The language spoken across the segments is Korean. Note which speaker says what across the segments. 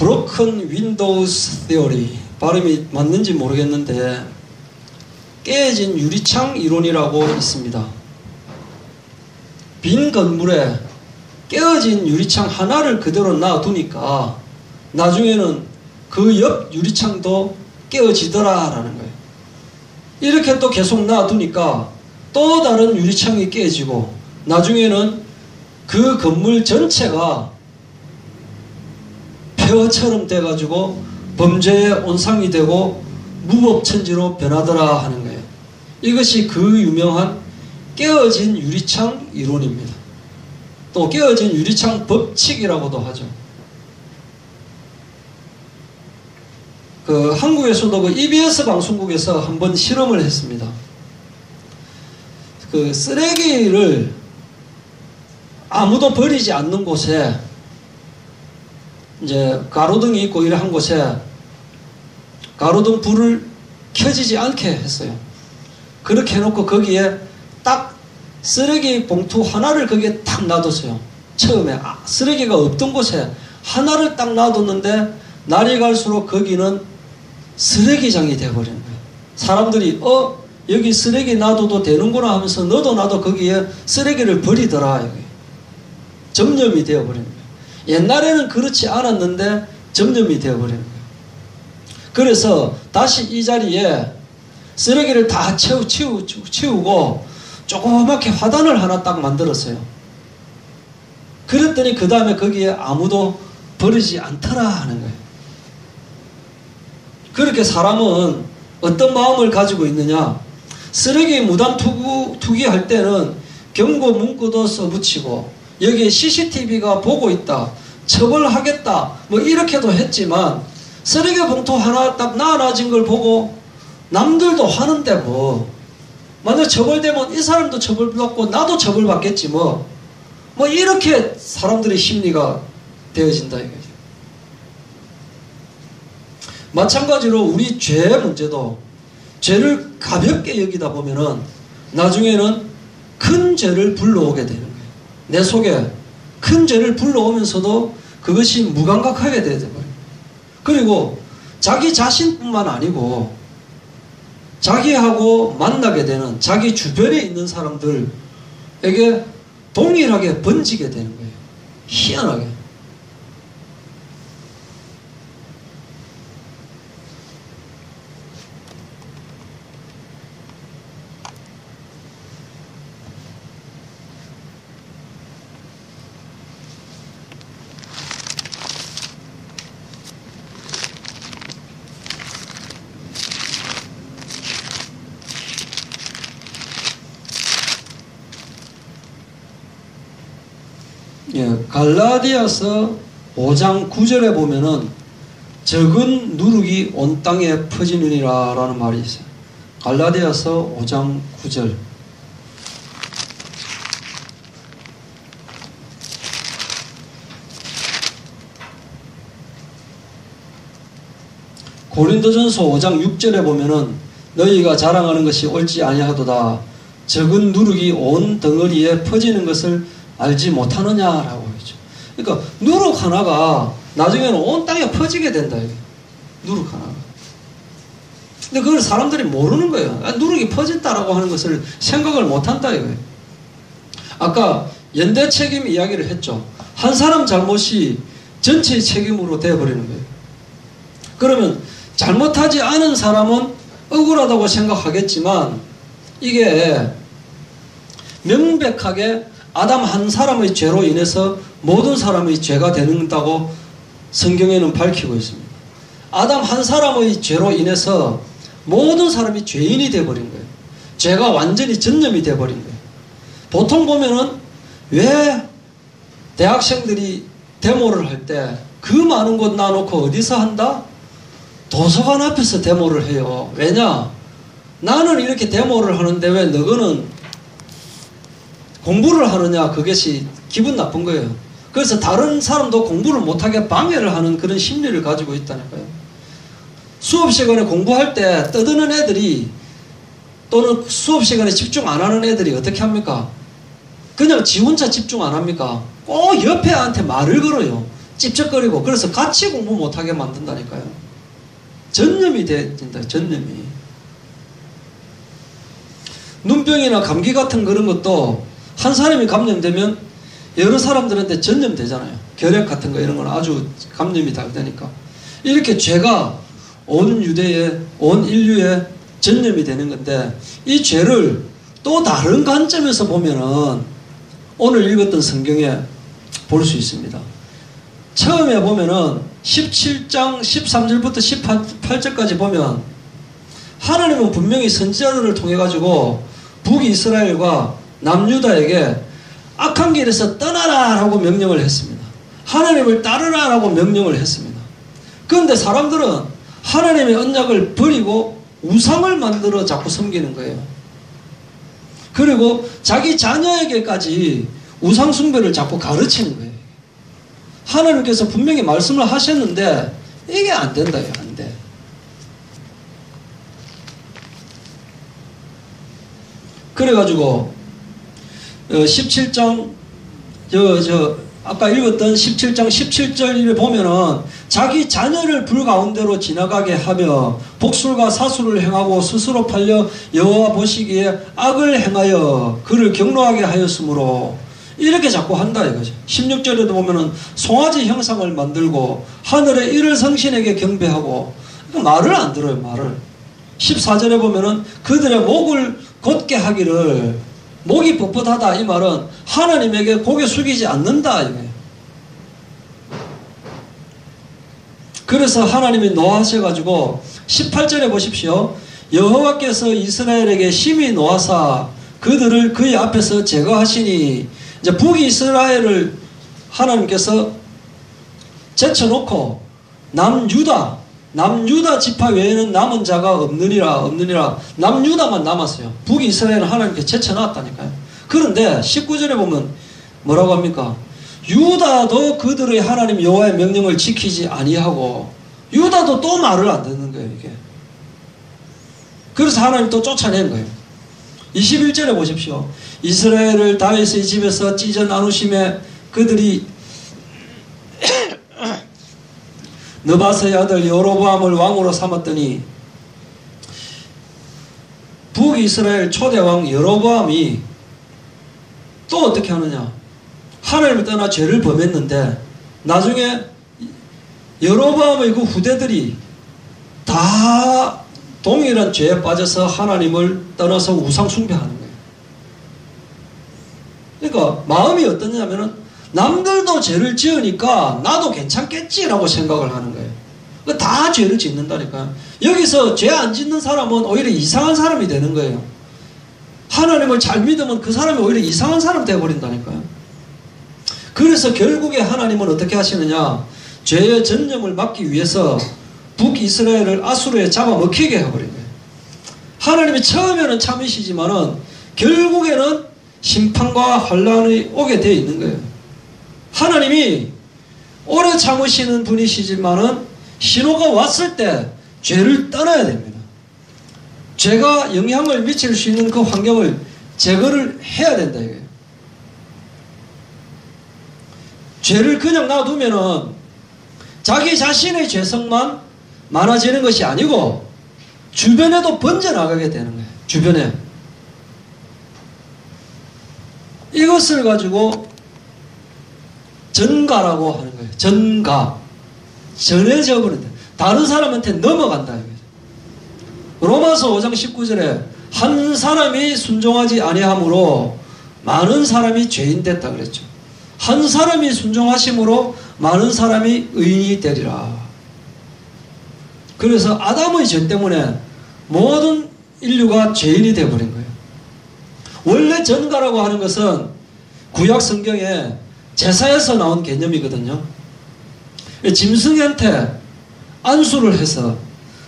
Speaker 1: Broken Windows Theory, 발음이 맞는지 모르겠는데 깨진 유리창 이론이라고 있습니다. 빈 건물에 깨어진 유리창 하나를 그대로 놔두니까 나중에는 그 옆 유리창도 깨어지더라라는 거예요. 이렇게 또 계속 놔두니까 또 다른 유리창이 깨지고 나중에는 그 건물 전체가 폐허처럼 돼가지고 범죄의 온상이 되고 무법천지로 변하더라 하는 거예요. 이것이 그 유명한 깨어진 유리창 이론입니다. 또 깨어진 유리창 법칙이라고도 하죠. 한국에서도 EBS 방송국에서 한번 실험을 했습니다. 쓰레기를 아무도 버리지 않는 곳에 이제 가로등이 있고 이런 곳에 가로등 불을 켜지지 않게 했어요. 그렇게 해놓고 거기에 딱 쓰레기 봉투 하나를 거기에 딱 놔뒀어요. 처음에 쓰레기가 없던 곳에 하나를 딱 놔뒀는데 날이 갈수록 거기는 쓰레기장이 되어버리는 거예요. 사람들이 여기 쓰레기 놔둬도 되는구나 하면서 너도 나도 거기에 쓰레기를 버리더라. 여기. 점염이 되어버리는 거예요. 옛날에는 그렇지 않았는데 점염이 되어버리는 거예요. 그래서 다시 이 자리에 쓰레기를 다 치우고 조그맣게 화단을 하나 딱 만들었어요. 그랬더니 그 다음에 거기에 아무도 버리지 않더라 하는 거예요. 그렇게 사람은 어떤 마음을 가지고 있느냐? 쓰레기 무단 투기할 때는 경고 문구도 써붙이고 여기에 CCTV가 보고 있다, 처벌하겠다 뭐 이렇게도 했지만 쓰레기 봉투 하나 딱 놔놔진 걸 보고 남들도 하는데 뭐 만약 처벌되면 이 사람도 처벌받고 나도 처벌받겠지 뭐 이렇게 사람들의 심리가 되어진다 이거죠. 마찬가지로 우리 죄 문제도 죄를 가볍게 여기다 보면은 나중에는 큰 죄를 불러오게 되는 거예요. 내 속에 큰 죄를 불러오면서도 그것이 무감각하게 되어버려요. 그리고 자기 자신뿐만 아니고 자기하고 만나게 되는 자기 주변에 있는 사람들에게 동일하게 번지게 되는 거예요. 희한하게. 갈라디아서 5장 9절에 보면은 적은 누룩이 온 땅에 퍼지느니라 라는 말이 있어요. 갈라디아서 5장 9절. 고린도전서 5장 6절에 보면은 너희가 자랑하는 것이 옳지 아니하도다. 적은 누룩이 온 덩어리에 퍼지는 것을 알지 못하느냐라고 하죠. 그러니까 누룩 하나가 나중에는 온 땅에 퍼지게 된다. 누룩 하나가. 근데 그걸 사람들이 모르는 거예요. 누룩이 퍼진다라고 하는 것을 생각을 못한다 이거예요. 아까 연대 책임 이야기를 했죠. 한 사람 잘못이 전체의 책임으로 되어버리는 거예요. 그러면 잘못하지 않은 사람은 억울하다고 생각하겠지만 이게 명백하게 아담 한 사람의 죄로 인해서 모든 사람의 죄가 되는다고 성경에는 밝히고 있습니다. 아담 한 사람의 죄로 인해서 모든 사람이 죄인이 되어버린 거예요. 죄가 완전히 전염이 되어버린 거예요. 보통 보면은 왜 대학생들이 데모를 할 때 그 많은 곳 놔놓고 어디서 한다? 도서관 앞에서 데모를 해요. 왜냐? 나는 이렇게 데모를 하는데 왜 너희는 공부를 하느냐? 그것이 기분 나쁜 거예요. 그래서 다른 사람도 공부를 못하게 방해를 하는 그런 심리를 가지고 있다니까요. 수업 시간에 공부할 때 떠드는 애들이 또는 수업 시간에 집중 안 하는 애들이 어떻게 합니까? 그냥 지 혼자 집중 안 합니까? 꼭 옆에 애한테 말을 걸어요. 찝쩍거리고 그래서 같이 공부 못하게 만든다니까요. 전염이 된다. 전염이. 눈병이나 감기 같은 그런 것도 한 사람이 감염되면 여러 사람들한테 전염되잖아요. 결핵 같은 거 이런 건 아주 감염이 잘 되니까. 이렇게 죄가 온 유대에, 온 인류에 전염이 되는 건데, 이 죄를 또 다른 관점에서 보면은 오늘 읽었던 성경에 볼 수 있습니다. 처음에 보면은 17장 13절부터 18절까지 보면 하나님은 분명히 선지자들을 통해 가지고 북이스라엘과 남유다에게 악한 길에서 떠나라 라고 명령을 했습니다. 하나님을 따르라 라고 명령을 했습니다. 그런데 사람들은 하나님의 언약을 버리고 우상을 만들어 자꾸 섬기는 거예요. 그리고 자기 자녀에게까지 우상 숭배를 자꾸 가르치는 거예요. 하나님께서 분명히 말씀을 하셨는데 이게 안 된다. 안 돼. 그래가지고 17장 아까 읽었던 17장 17절을 보면은 자기 자녀를 불 가운데로 지나가게 하며 복술과 사술을 행하고 스스로 팔려 여호와 보시기에 악을 행하여 그를 경노하게 하였으므로 이렇게 자꾸 한다 이거죠. 16절에도 보면은 송아지 형상을 만들고 하늘의 이를 성신에게 경배하고 말을 안 들어요. 말을. 14절에 보면은 그들의 목을 곧게 하기를, 목이 뻣뻣하다 이 말은 하나님에게 고개 숙이지 않는다 이거예요. 그래서 하나님이 노하셔가지고 18절에 보십시오. 여호와께서 이스라엘에게 심히 노하사 그들을 그의 앞에서 제거하시니, 이제 북이스라엘을 하나님께서 제쳐놓고 남유다 지파 외에는 남은 자가 없느니라. 남유다만 남았어요. 북이스라엘은 하나님께 제쳐놨다니까요. 그런데 19절에 보면 뭐라고 합니까? 유다도 그들의 하나님 여호와의 명령을 지키지 아니하고 유다도 또 말을 안 듣는 거예요. 이게. 그래서 하나님 또 쫓아낸 거예요. 21절에 보십시오. 이스라엘을 다윗의 집에서 찢어 나누심에 그들이 느바스의 아들 여로보암을 왕으로 삼았더니, 북이스라엘 초대왕 여로보암이 또 어떻게 하느냐? 하나님을 떠나 죄를 범했는데 나중에 여로보암의 그 후대들이 다 동일한 죄에 빠져서 하나님을 떠나서 우상 숭배하는 거예요. 그러니까 마음이 어떠냐면은 남들도 죄를 지으니까 나도 괜찮겠지라고 생각을 하는 거예요. 다 죄를 짓는다니까요. 여기서 죄 안 짓는 사람은 오히려 이상한 사람이 되는 거예요. 하나님을 잘 믿으면 그 사람이 오히려 이상한 사람 되어버린다니까요. 그래서 결국에 하나님은 어떻게 하시느냐? 죄의 전염을 막기 위해서 북이스라엘을 아수르에 잡아먹히게 해버린 거예요. 하나님이 처음에는 참으시지만은 결국에는 심판과 환란이 오게 되어 있는 거예요. 하나님이 오래 참으시는 분이시지만은 신호가 왔을 때 죄를 떠나야 됩니다. 죄가 영향을 미칠 수 있는 그 환경을 제거를 해야 된다 이거예요. 죄를 그냥 놔두면은 자기 자신의 죄성만 많아지는 것이 아니고 주변에도 번져나가게 되는 거예요. 주변에. 이것을 가지고 전가라고 하는 거예요. 전가. 전해져 버린다. 다른 사람한테 넘어간다. 로마서 5장 19절에 한 사람이 순종하지 아니함으로 많은 사람이 죄인 됐다 그랬죠. 한 사람이 순종하심으로 많은 사람이 의인이 되리라. 그래서 아담의 죄 때문에 모든 인류가 죄인이 되어버린 거예요. 원래 전가라고 하는 것은 구약 성경에 제사에서 나온 개념이거든요. 짐승한테 안수를 해서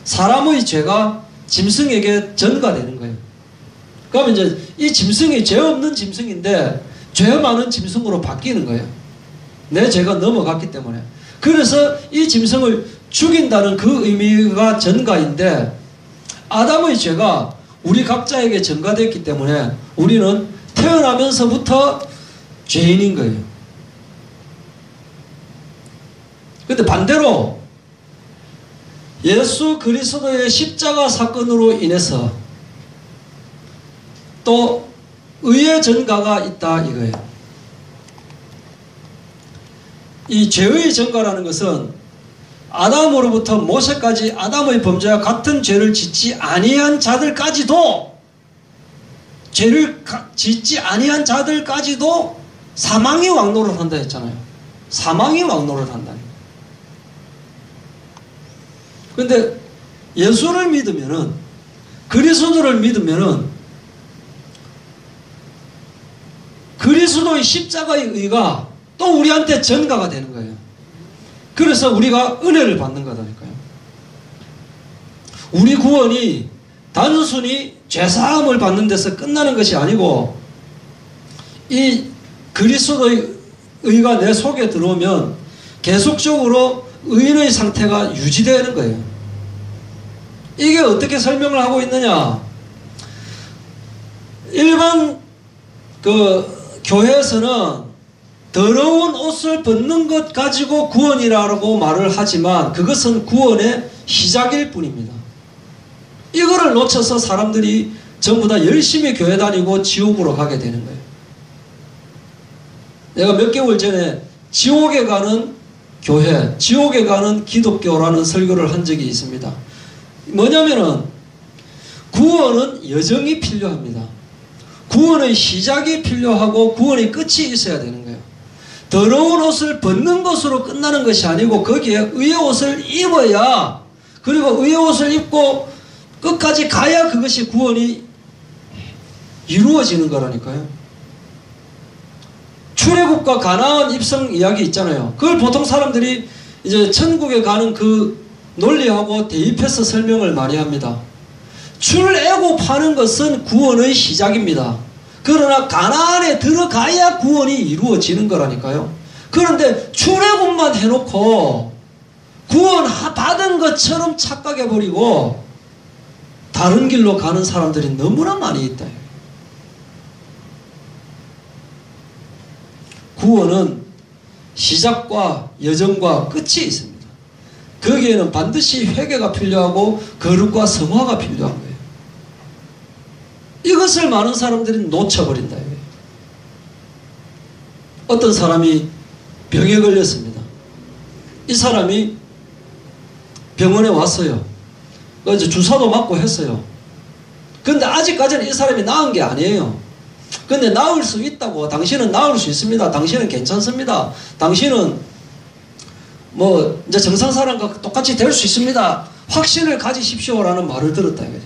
Speaker 1: 사람의 죄가 짐승에게 전가되는 거예요. 그러면 이제 이 짐승이 죄 없는 짐승인데 죄 많은 짐승으로 바뀌는 거예요. 내 죄가 넘어갔기 때문에. 그래서 이 짐승을 죽인다는 그 의미가 전가인데 아담의 죄가 우리 각자에게 전가됐기 때문에 우리는 태어나면서부터 죄인인 거예요. 근데 반대로 예수 그리스도의 십자가 사건으로 인해서 또 의의 전가가 있다 이거예요. 이 죄의 전가라는 것은 아담으로부터 모세까지 아담의 범죄와 같은 죄를 짓지 아니한 자들까지도 죄를 짓지 아니한 자들까지도 사망이 왕노를 한다 했잖아요. 사망이 왕노를 한다. 근데 예수를 믿으면은, 그리스도를 믿으면은 그리스도의 십자가의 의가 또 우리한테 전가가 되는 거예요. 그래서 우리가 은혜를 받는 거다니까요. 우리 구원이 단순히 죄사함을 받는 데서 끝나는 것이 아니고, 이 그리스도의 의가 내 속에 들어오면 계속적으로 의인의 상태가 유지되는 거예요. 이게 어떻게 설명을 하고 있느냐? 일반 교회에서는 더러운 옷을 벗는 것 가지고 구원이라고 말을 하지만 그것은 구원의 시작일 뿐입니다. 이거를 놓쳐서 사람들이 전부 다 열심히 교회 다니고 지옥으로 가게 되는 거예요. 내가 몇 개월 전에 지옥에 가는 교회, 지옥에 가는 기독교라는 설교를 한 적이 있습니다. 뭐냐면은 구원은 여정이 필요합니다. 구원의 시작이 필요하고 구원의 끝이 있어야 되는 거예요. 더러운 옷을 벗는 것으로 끝나는 것이 아니고 거기에 의의 옷을 입어야, 그리고 의의 옷을 입고 끝까지 가야 그것이 구원이 이루어지는 거라니까요. 출애굽과 가나안 입성 이야기 있잖아요. 그걸 보통 사람들이 이제 천국에 가는 그 논리하고 대입해서 설명을 많이 합니다. 출애굽하는 것은 구원의 시작입니다. 그러나 가나안에 들어가야 구원이 이루어지는 거라니까요. 그런데 출애굽만 해놓고 구원 받은 것처럼 착각해버리고 다른 길로 가는 사람들이 너무나 많이 있다. 구원은 시작과 여정과 끝이 있습니다. 거기에는 반드시 회개가 필요하고 거룩과 성화가 필요한 거예요. 이것을 많은 사람들이 놓쳐버린다. 어떤 사람이 병에 걸렸습니다. 이 사람이 병원에 왔어요. 이제 주사도 맞고 했어요. 근데 아직까지는 이 사람이 나은 게 아니에요. 근데 나을 수 있다고, 당신은 나을 수 있습니다. 당신은 괜찮습니다. 당신은 뭐 이제 정상 사람과 똑같이 될 수 있습니다. 확신을 가지십시오라는 말을 들었다 이거죠.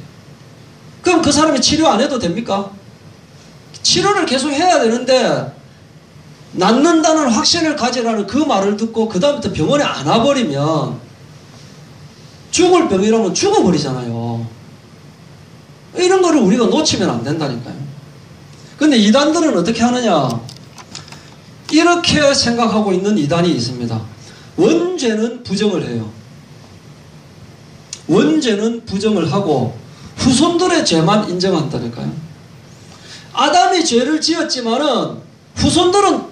Speaker 1: 그럼 그 사람이 치료 안 해도 됩니까? 치료를 계속 해야 되는데 낫는다는 확신을 가지라는 그 말을 듣고 그 다음부터 병원에 안 와버리면 죽을 병이라면 죽어버리잖아요. 이런 거를 우리가 놓치면 안 된다니까요. 근데 이단들은 어떻게 하느냐? 이렇게 생각하고 있는 이단이 있습니다. 원죄는 부정을 해요. 원죄는 부정을 하고 후손들의 죄만 인정한다니까요. 아담이 죄를 지었지만은 후손들은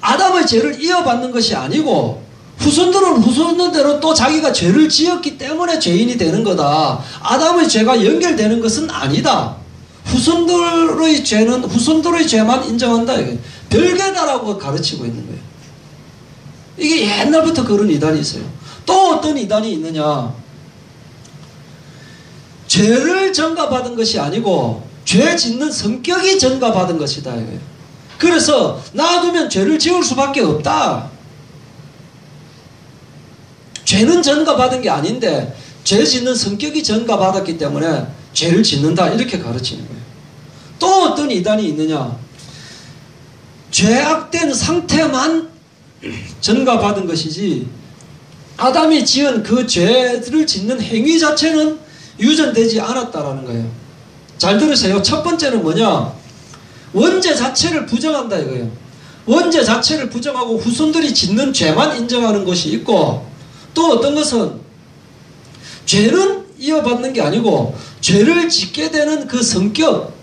Speaker 1: 아담의 죄를 이어받는 것이 아니고 후손들은 후손들대로 또 자기가 죄를 지었기 때문에 죄인이 되는 거다. 아담의 죄가 연결되는 것은 아니다. 후손들의 죄는 후손들의 죄만 인정한다. 별개다라고 가르치고 있는 거예요. 이게 옛날부터 그런 이단이 있어요. 또 어떤 이단이 있느냐? 죄를 전가받은 것이 아니고 죄 짓는 성격이 전가받은 것이다. 이거예요. 그래서 놔두면 죄를 지을 수밖에 없다. 죄는 전가받은 게 아닌데 죄 짓는 성격이 전가받았기 때문에 죄를 짓는다. 이렇게 가르치는 거예요. 또 어떤 이단이 있느냐? 죄악된 상태만 전가받은 것이지 아담이 지은 그 죄를 짓는 행위 자체는 유전되지 않았다라는 거예요. 잘 들으세요. 첫 번째는 뭐냐? 원죄 자체를 부정한다 이거예요. 원죄 자체를 부정하고 후손들이 짓는 죄만 인정하는 것이 있고, 또 어떤 것은 죄는 이어받는 게 아니고 죄를 짓게 되는 그 성격만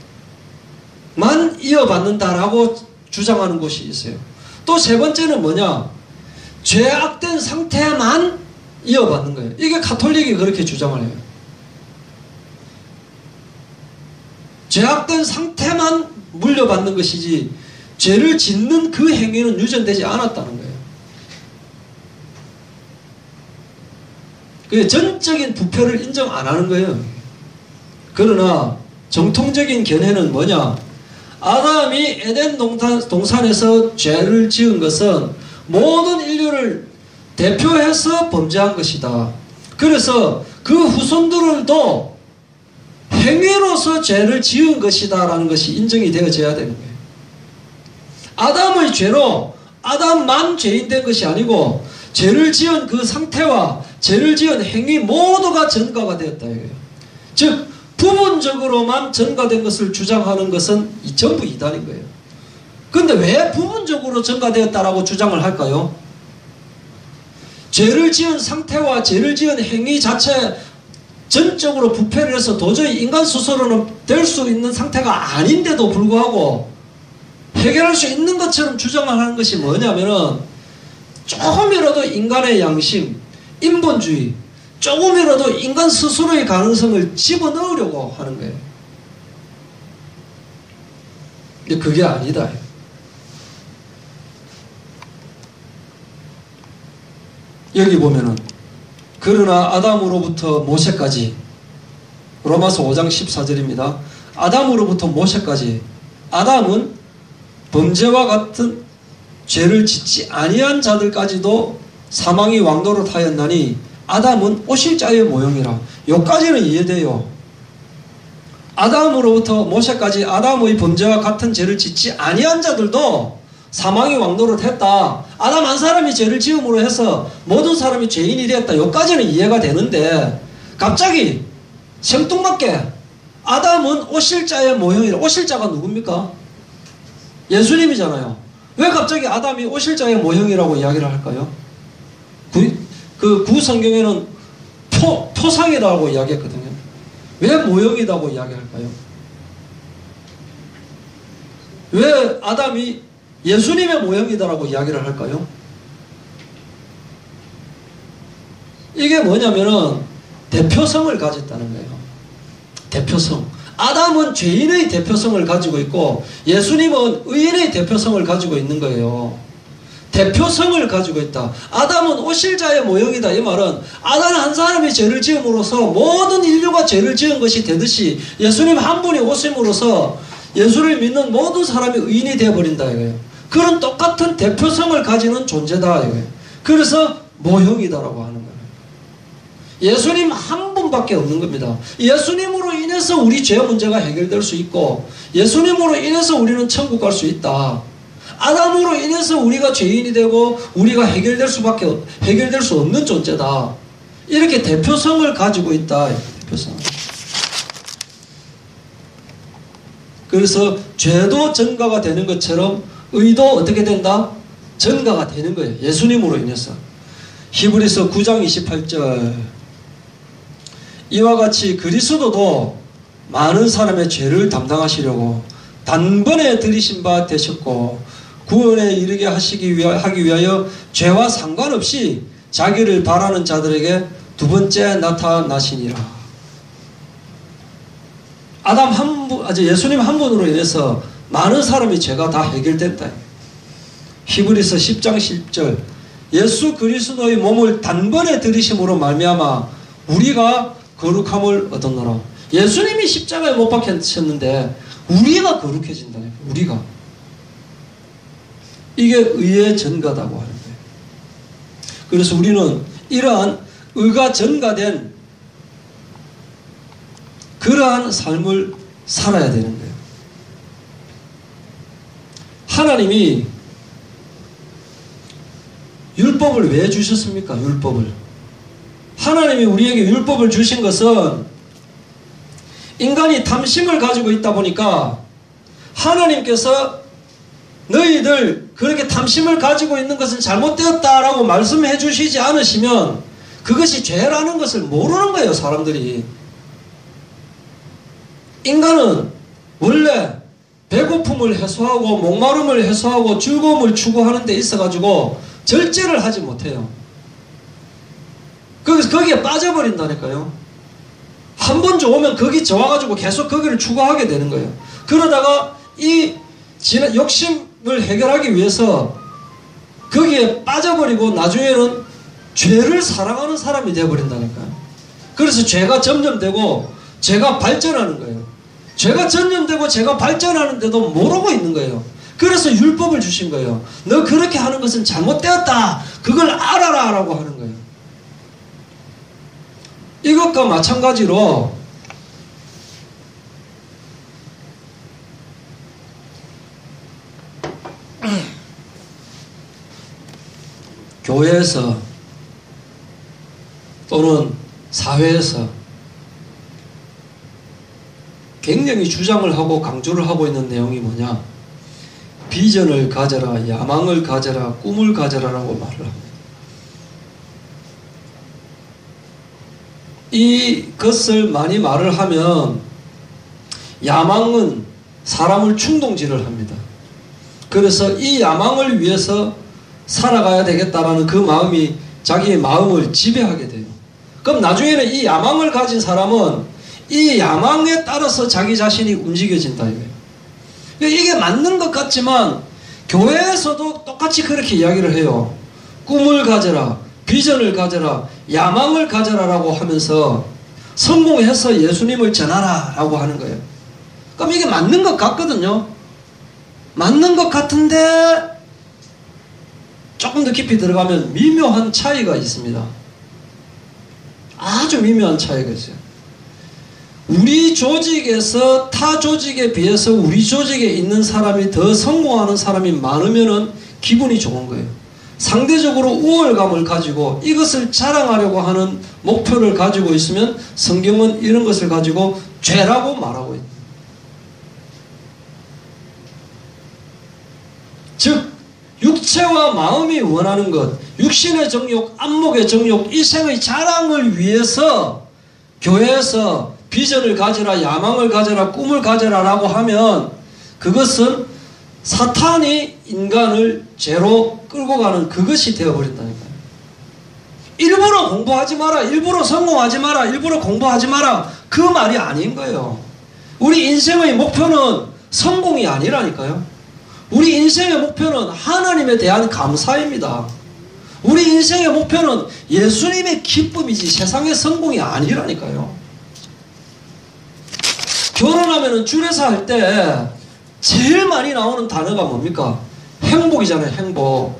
Speaker 1: 이어받는다라고 주장하는 것이 있어요. 또 세 번째는 뭐냐? 죄악된 상태만 이어받는 거예요. 이게 가톨릭이 그렇게 주장을 해요. 죄악된 상태만 물려받는 것이지 죄를 짓는 그 행위는 유전되지 않았다는 거예요. 그게 전적인 부패를 인정 안 하는 거예요. 그러나 정통적인 견해는 뭐냐? 아담이 에덴 동산에서 죄를 지은 것은 모든 인류를 대표해서 범죄한 것이다. 그래서 그 후손들도 행위로서 죄를 지은 것이다 라는 것이 인정이 되어져야 되는 거예요. 아담의 죄로 아담만 죄인 된 것이 아니고 죄를 지은 그 상태와 죄를 지은 행위 모두가 전가가 되었다 이거예요. 즉 부분적으로만 전가된 것을 주장하는 것은 전부 이단인 거예요. 그런데 왜 부분적으로 전가되었다라고 주장을 할까요? 죄를 지은 상태와 죄를 지은 행위 자체 전적으로 부패를 해서 도저히 인간 스스로는 될 수 있는 상태가 아닌데도 불구하고 해결할 수 있는 것처럼 주장을 하는 것이 뭐냐면은 조금이라도 인간의 양심, 인본주의, 조금이라도 인간 스스로의 가능성을 집어넣으려고 하는 거예요. 근데 그게 아니다. 여기 보면은 그러나 아담으로부터 모세까지, 로마서 5장 14절입니다. 아담으로부터 모세까지, 아담은 범죄와 같은 죄를 짓지 아니한 자들까지도 사망이 왕노릇 하였나니 아담은 오실자의 모형이라. 여기까지는 이해돼요. 아담으로부터 모세까지 아담의 범죄와 같은 죄를 짓지 아니한 자들도 사망이 왕노릇 했다. 아담 한 사람이 죄를 지음으로 해서 모든 사람이 죄인이 되었다. 여기까지는 이해가 되는데 갑자기 생뚱맞게 아담은 오실자의 모형이라. 오실자가 누굽니까? 예수님이잖아요. 왜 갑자기 아담이 오실자의 모형이라고 이야기를 할까요? 구 성경에는 토상이라고 이야기했거든요. 왜 모형이라고 이야기할까요? 왜 아담이 예수님의 모형이다라고 이야기를 할까요? 이게 뭐냐면은 대표성을 가졌다는 거예요. 대표성. 아담은 죄인의 대표성을 가지고 있고 예수님은 의인의 대표성을 가지고 있는 거예요. 대표성을 가지고 있다. 아담은 오실자의 모형이다. 이 말은 아담 한 사람이 죄를 지음으로써 모든 인류가 죄를 지은 것이 되듯이 예수님 한 분이 오심으로써 예수를 믿는 모든 사람이 의인이 되어버린다 이거예요. 그런 똑같은 대표성을 가지는 존재다 이거예요. 그래서 모형이다라고 하는 거예요. 예수님 한 분밖에 없는 겁니다. 예수님으로 인해서 우리 죄 문제가 해결될 수 있고 예수님으로 인해서 우리는 천국 갈 수 있다. 아담으로 인해서 우리가 죄인이 되고 우리가 해결될 수 없는 존재다. 이렇게 대표성을 가지고 있다. 대표성. 그래서 죄도 전가가 되는 것처럼 의도 어떻게 된다? 전가가 되는 거예요. 예수님으로 인해서. 히브리서 9장 28절 이와 같이 그리스도도 많은 사람의 죄를 담당하시려고 단번에 들이신 바 되셨고 구원에 이르게 하기 위하여 죄와 상관없이 자기를 바라는 자들에게 두 번째 나타나시니라. 예수님 한 분으로 인해서 많은 사람의 죄가 다 해결된다. 히브리서 10장 10절 예수 그리스도의 몸을 단번에 들이심으로 말미암아 우리가 거룩함을 얻었노라. 예수님이 십자가에 못 박히셨는데 우리가 거룩해진다. 우리가. 이게 의의 전가다고 하는 거예요. 그래서 우리는 이러한 의가 전가된 그러한 삶을 살아야 되는 거예요. 하나님이 율법을 왜 주셨습니까? 율법을. 하나님이 우리에게 율법을 주신 것은 인간이 탐심을 가지고 있다 보니까 하나님께서 너희들 그렇게 탐심을 가지고 있는 것은 잘못되었다라고 말씀해 주시지 않으시면 그것이 죄라는 것을 모르는 거예요. 사람들이. 인간은 원래 배고픔을 해소하고 목마름을 해소하고 즐거움을 추구하는 데 있어가지고 절제를 하지 못해요. 거기에 빠져버린다니까요. 한 번 좋으면 거기 좋아가지고 계속 거기를 추구하게 되는 거예요. 그러다가 이 욕심을 해결하기 위해서 거기에 빠져버리고 나중에는 죄를 사랑하는 사람이 되어버린다니까요. 그래서 죄가 점점되고 죄가 발전하는 거예요. 죄가 점점되고 죄가 발전하는데도 모르고 있는 거예요. 그래서 율법을 주신 거예요. 너 그렇게 하는 것은 잘못되었다. 그걸 알아라 라고 하는 거예요. 이것과 마찬가지로 교회에서 또는 사회에서 굉장히 주장을 하고 강조를 하고 있는 내용이 뭐냐? 비전을 가져라, 야망을 가져라, 꿈을 가져라라고 말을 합니다. 이것을 많이 말을 하면 야망은 사람을 충동질을 합니다. 그래서 이 야망을 위해서 살아가야 되겠다라는 그 마음이 자기의 마음을 지배하게 돼요. 그럼 나중에는 이 야망을 가진 사람은 이 야망에 따라서 자기 자신이 움직여진다 이거예요. 이게 맞는 것 같지만 교회에서도 똑같이 그렇게 이야기를 해요. 꿈을 가져라, 비전을 가져라, 야망을 가져라라고 하면서 성공해서 예수님을 전하라 라고 하는 거예요. 그럼 이게 맞는 것 같거든요. 맞는 것 같은데 조금 더 깊이 들어가면 미묘한 차이가 있습니다. 아주 미묘한 차이가 있어요. 우리 조직에서 타 조직에 비해서 우리 조직에 있는 사람이 더 성공하는 사람이 많으면은 기분이 좋은 거예요. 상대적으로 우월감을 가지고 이것을 자랑하려고 하는 목표를 가지고 있으면 성경은 이런 것을 가지고 죄라고 말하고 있다. 즉 육체와 마음이 원하는 것, 육신의 정욕, 안목의 정욕, 이 생의 자랑을 위해서 교회에서 비전을 가져라, 야망을 가져라, 꿈을 가져라 라고 하면 그것은 사탄이 인간을 죄로 끌고 가는 그것이 되어버린다니까요. 일부러 공부하지 마라, 일부러 성공하지 마라, 일부러 공부하지 마라, 그 말이 아닌 거예요. 우리 인생의 목표는 성공이 아니라니까요. 우리 인생의 목표는 하나님에 대한 감사입니다. 우리 인생의 목표는 예수님의 기쁨이지 세상의 성공이 아니라니까요. 결혼하면은 줄에서 할 때 제일 많이 나오는 단어가 뭡니까? 행복이잖아요. 행복.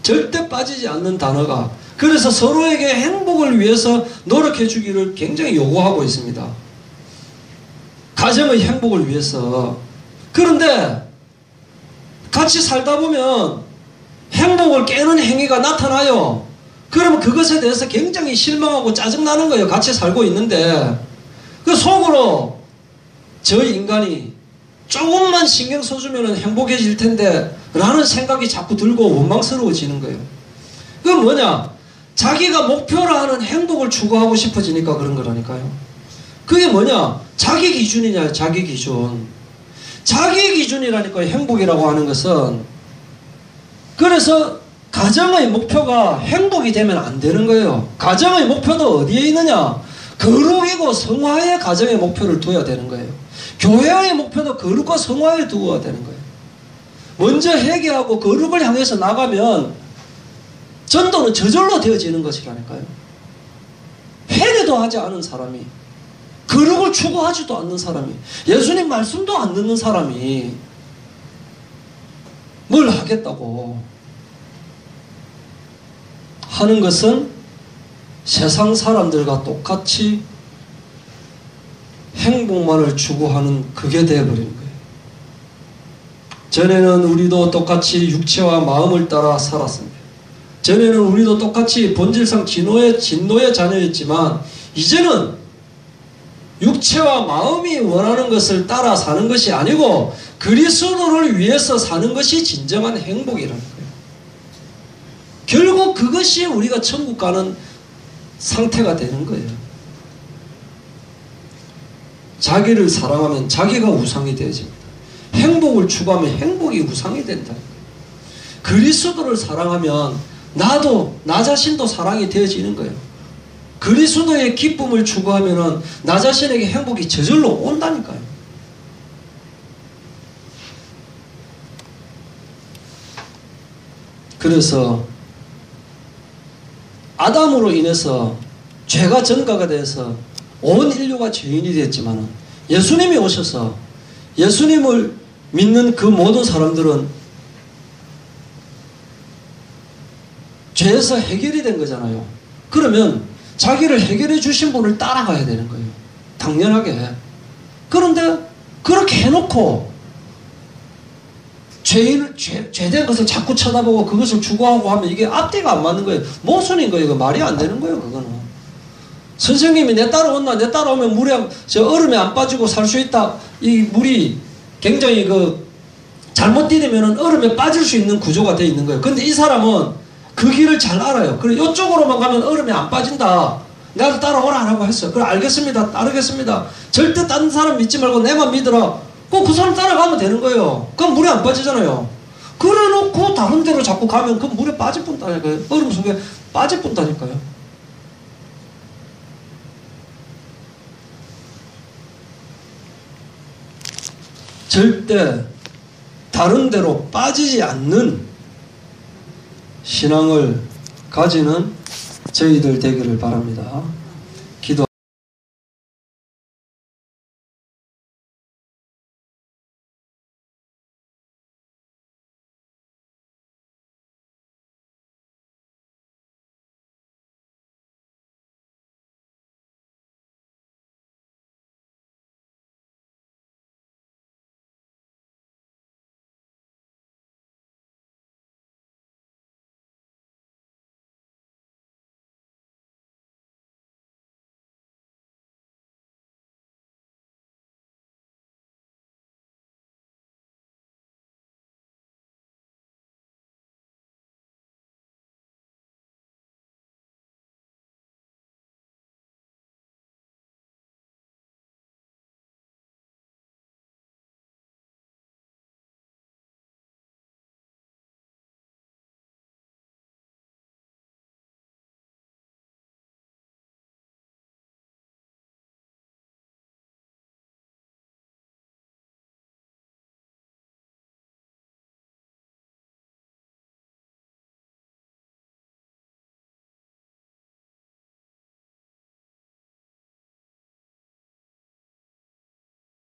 Speaker 1: 절대 빠지지 않는 단어가. 그래서 서로에게 행복을 위해서 노력해 주기를 굉장히 요구하고 있습니다. 가정의 행복을 위해서. 그런데 같이 살다 보면 행복을 깨는 행위가 나타나요. 그러면 그것에 대해서 굉장히 실망하고 짜증나는 거예요. 같이 살고 있는데 그 속으로 저 인간이 조금만 신경 써주면 행복해질 텐데 라는 생각이 자꾸 들고 원망스러워지는 거예요. 그건 뭐냐? 자기가 목표로 하는 행복을 추구하고 싶어지니까 그런 거라니까요. 그게 뭐냐? 자기 기준이냐, 자기 기준. 자기 기준이라니까 행복이라고 하는 것은. 그래서 가정의 목표가 행복이 되면 안 되는 거예요. 가정의 목표도 어디에 있느냐? 거룩이고 성화의 가정의 목표를 둬야 되는 거예요. 교회의 목표도 거룩과 성화에 두어야 되는 거예요. 먼저 회개하고 거룩을 향해서 나가면 전도는 저절로 되어지는 것이라니까요. 회개도 하지 않은 사람이, 거룩을 추구하지도 않는 사람이, 예수님 말씀도 안 듣는 사람이 뭘 하겠다고 하는 것은 세상 사람들과 똑같이 행복만을 추구하는 그게 되어버리는 거예요. 전에는 우리도 똑같이 육체와 마음을 따라 살았습니다. 전에는 우리도 똑같이 본질상 진노의 자녀였지만 이제는 육체와 마음이 원하는 것을 따라 사는 것이 아니고 그리스도를 위해서 사는 것이 진정한 행복이라는 거예요. 결국 그것이 우리가 천국 가는 상태가 되는 거예요. 자기를 사랑하면 자기가 우상이 되어집니다. 행복을 추구하면 행복이 우상이 된다. 그리스도를 사랑하면 나도 나 자신도 사랑이 되어지는 거예요. 그리스도의 기쁨을 추구하면은 나 자신에게 행복이 저절로 온다니까요. 그래서 아담으로 인해서 죄가 전가가 돼서 온 인류가 죄인이 됐지만 예수님이 오셔서 예수님을 믿는 그 모든 사람들은 죄에서 해결이 된 거잖아요. 그러면 자기를 해결해 주신 분을 따라가야 되는 거예요. 당연하게. 그런데 그렇게 해놓고 죄된 것을 자꾸 쳐다보고 그것을 추구하고 하면 이게 앞뒤가 안 맞는 거예요. 모순인 거예요. 이거 말이 안 되는 거예요. 그거는. 선생님이 내 따라온나? 내 따라오면 얼음에 안 빠지고 살 수 있다. 이 물이 굉장히 잘못 디디면 얼음에 빠질 수 있는 구조가 되어 있는 거예요. 근데 이 사람은 그 길을 잘 알아요. 그래, 이쪽으로만 가면 얼음에 안 빠진다. 나도 따라오라 라고 했어요. 그래, 알겠습니다. 따르겠습니다. 절대 다른 사람 믿지 말고 내만 믿어라. 그 사람 따라가면 되는 거예요. 그럼 물에 안 빠지잖아요. 그래 놓고 다른 데로 자꾸 가면 그 물에 빠질 뿐다니까요. 얼음 속에 빠질 뿐다니까요. 절대 다른 데로 빠지지 않는 신앙을 가지는 저희들 되기를 바랍니다.